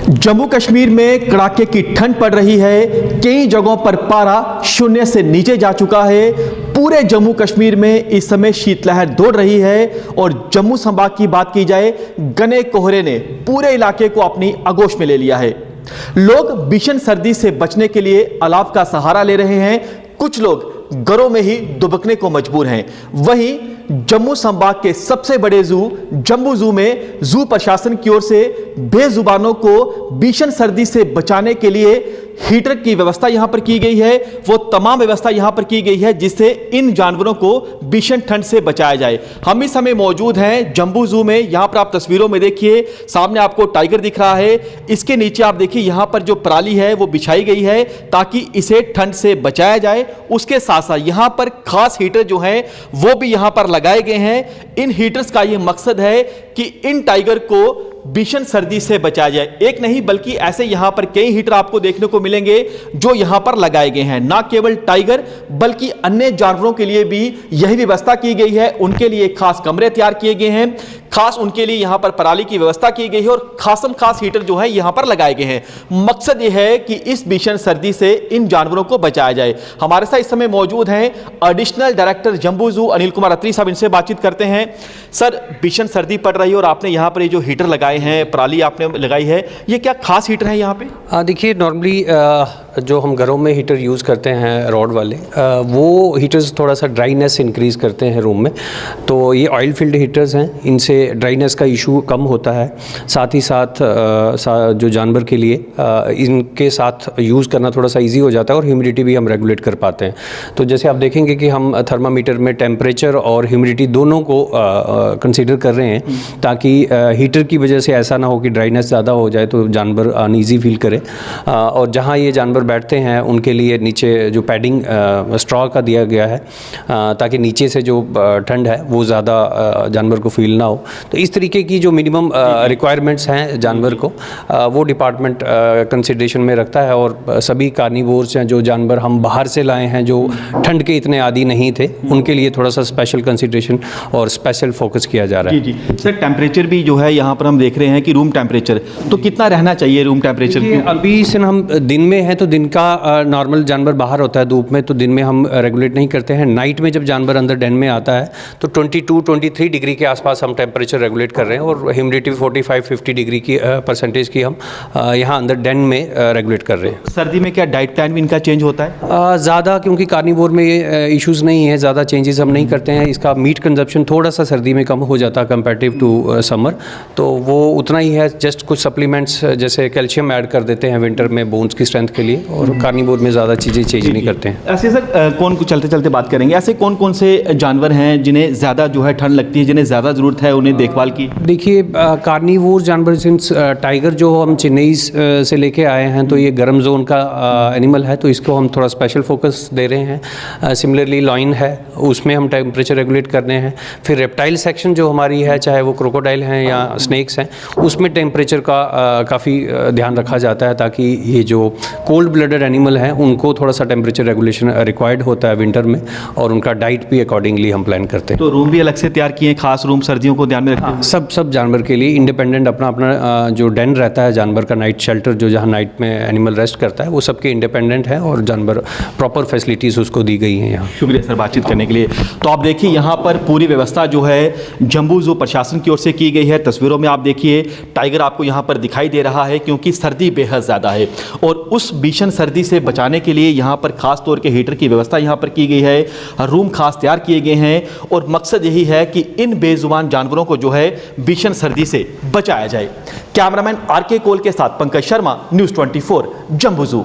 जम्मू कश्मीर में कड़ाके की ठंड पड़ रही है। कई जगहों पर पारा शून्य से नीचे जा चुका है। पूरे जम्मू कश्मीर में इस समय शीतलहर दौड़ रही है और जम्मू संभाग की बात की जाए, घने कोहरे ने पूरे इलाके को अपनी आगोश में ले लिया है। लोग भीषण सर्दी से बचने के लिए अलाव का सहारा ले रहे हैं। कुछ लोग घरों में ही दुबकने को मजबूर हैं। वहीं जम्मू संभाग के सबसे बड़े जू जम्बू जू में जू प्रशासन की ओर से बेजुबानों को भीषण सर्दी से बचाने के लिए हीटर की व्यवस्था यहां पर की गई है। वो तमाम व्यवस्था यहां पर की गई है जिससे इन जानवरों को भीषण ठंड से बचाया जाए। हम इस समय मौजूद हैं जम्बू जू में। यहां पर आप तस्वीरों में देखिए, सामने आपको टाइगर दिख रहा है। इसके नीचे आप देखिए यहां पर जो पराली है वो बिछाई गई है ताकि इसे ठंड से बचाया जाए। उसके साथ साथ यहां पर खास हीटर जो हैं वो भी यहां पर लगाए गए हैं। इन हीटर्स का यह मकसद है कि इन टाइगर को भीषण सर्दी से बचाया जाए। एक नहीं बल्कि ऐसे यहां पर कई हीटर आपको देखने को मिलेंगे जो यहां पर लगाए गए हैं। ना केवल टाइगर बल्कि अन्य जानवरों के लिए भी यही व्यवस्था की गई है। उनके लिए खास कमरे तैयार किए गए हैं, खास उनके लिए यहां पर पराली की व्यवस्था की गई है और खास हीटर जो है यहां पर लगाए गए हैं। मकसद यह है कि इस भीषण सर्दी से इन जानवरों को बचाया जाए। हमारे साथ इस समय मौजूद हैं एडिशनल डायरेक्टर जम्बू जू अनिल कुमार अत्री साहब। इनसे बातचीत करते हैं। सर, भीषण सर्दी पड़ रही है और आपने यहां पर ये जो हीटर लगाए हैं, पराली आपने लगाई है, ये क्या खास हीटर है यहाँ पे? देखिए, नॉर्मली जो हम घरों में हीटर यूज़ करते हैं रॉड वाले, वो हीटर्स थोड़ा सा ड्राइनेस इंक्रीज़ करते हैं रूम में। तो ये ऑयल फील्ड हीटर्स हैं, इनसे ड्राइनेस का इशू कम होता है। साथ ही साथ जो जानवर के लिए इनके साथ यूज़ करना थोड़ा सा इजी हो जाता है और ह्यूमिडिटी भी हम रेगुलेट कर पाते हैं। तो जैसे आप देखेंगे कि हम थर्मामीटर में टेम्परेचर और ह्यूमिडिटी दोनों को कंसीडर कर रहे हैं ताकि हीटर की वजह से ऐसा ना हो कि ड्राइनेस ज़्यादा हो जाए तो जानवर अनईजी फील करे। और जहाँ ये जानवर बैठते हैं उनके लिए नीचे जो पैडिंग स्ट्रॉ का दिया गया है ताकि नीचे से जो ठंड है वो ज़्यादा जानवर को फील ना हो। तो इस तरीके की जो मिनिमम रिक्वायरमेंट्स हैं जानवर को, वो डिपार्टमेंट कंसिडरेशन में रखता है। और सभी कार्निवोर्स हैं जो जानवर हम बाहर से लाए हैं जो ठंड के इतने आदी नहीं थे, उनके लिए थोड़ा सा स्पेशल कंसिडरेशन और स्पेशल फोकस किया जा रहा है। जी सर, टेम्परेचर भी जो है यहाँ पर हम देख रहे हैं कि रूम टेम्परेचर तो कितना रहना चाहिए रूम टेम्परेचर? अभी से हम दिन में है तो दिन का नॉर्मल जानवर बाहर होता है धूप में, तो दिन में हम रेगुलेट नहीं करते हैं। नाइट में जब जानवर अंदर डेन में आता है तो 22-23 डिग्री के आसपास हम टेम्परेचर रेगुलेट कर रहे हैं और ह्यूमिडिटी 45-50 डिग्री की परसेंटेज की हम यहाँ अंदर डेन में रेगुलेट कर रहे हैं। सर्दी में क्या डाइट प्लान भी इनका चेंज होता है? ज़्यादा, क्योंकि कार्निवोर में ये इशूज़ नहीं है, ज़्यादा चेंजेस हम नहीं करते हैं। इसका मीट कंजप्शन थोड़ा सा सर्दी में कम हो जाता है कंपेरेटिव टू समर, तो वो उतना ही है। जस्ट कुछ सप्लीमेंट्स जैसे कैल्शियम ऐड कर देते हैं विंटर में बोन्स की स्ट्रेंथ के लिए, और कार्निवोर में ज़्यादा चीज़ें चेंज नहीं करते हैं। ऐसे सर कौन चलते चलते बात करेंगे, ऐसे कौन कौन से जानवर हैं जिन्हें ज़्यादा जो है ठंड लगती है, जिन्हें ज़्यादा ज़रूरत है उन्हें देखभाल की? देखिए, कार्निवोर जानवर सिंस टाइगर जो हम चेन्नई से लेके आए हैं तो ये गर्म जोन का एनिमल है, तो इसको हम थोड़ा स्पेशल फोकस दे रहे हैं। सिमिलरली लॉइन है, उसमें हम टेम्परेचर रेगुलेट कर रहे हैं। फिर रेप्टाइल सेक्शन जो हमारी है, चाहे वो क्रोकोडाइल हैं या स्नेक्स हैं, उसमें टेम्परेचर का काफ़ी ध्यान रखा जाता है ताकि ये जो कोल्ड ब्लडेड एनिमल हैं उनको थोड़ा सा टेम्परेचर रेगुलेशन रिक्वायर्ड होता है विंटर में, और उनका डाइट भी अकॉर्डिंगली हम प्लान करते हैं। तो रूम भी अलग से तैयार किए हैं, खास रूम सर्दियों को ध्यान में रखते हैं? सब जानवर के लिए इंडिपेंडेंट अपना जो डेन रहता है जानवर का, नाइट शेल्टर जो जहाँ नाइट में एनिमल रेस्ट करता है, वो सबके इंडिपेंडेंट है और जानवर प्रॉपर फैसिलिटीज़ उसको दी गई हैं यहाँ। शुक्रिया सर बातचीत करने के लिए। तो आप देखिए यहाँ पर पूरी व्यवस्था जो है जम्बू जू प्रशासन की ओर से की गई है। तस्वीरों में आप देखिए टाइगर आपको यहाँ पर दिखाई दे रहा है क्योंकि सर्दी बेहद ज़्यादा है और उस भीषण सर्दी से बचाने के लिए यहाँ पर खास तौर के हीटर की व्यवस्था यहाँ पर की गई है। रूम खास तैयार किए गए हैं और मकसद यही है कि इन बेजुबान जानवरों को जो है भीषण सर्दी से बचाया जाए। कैमरामैन आर के कोल के साथ पंकज शर्मा, न्यूज़ 24 जम्बू जू।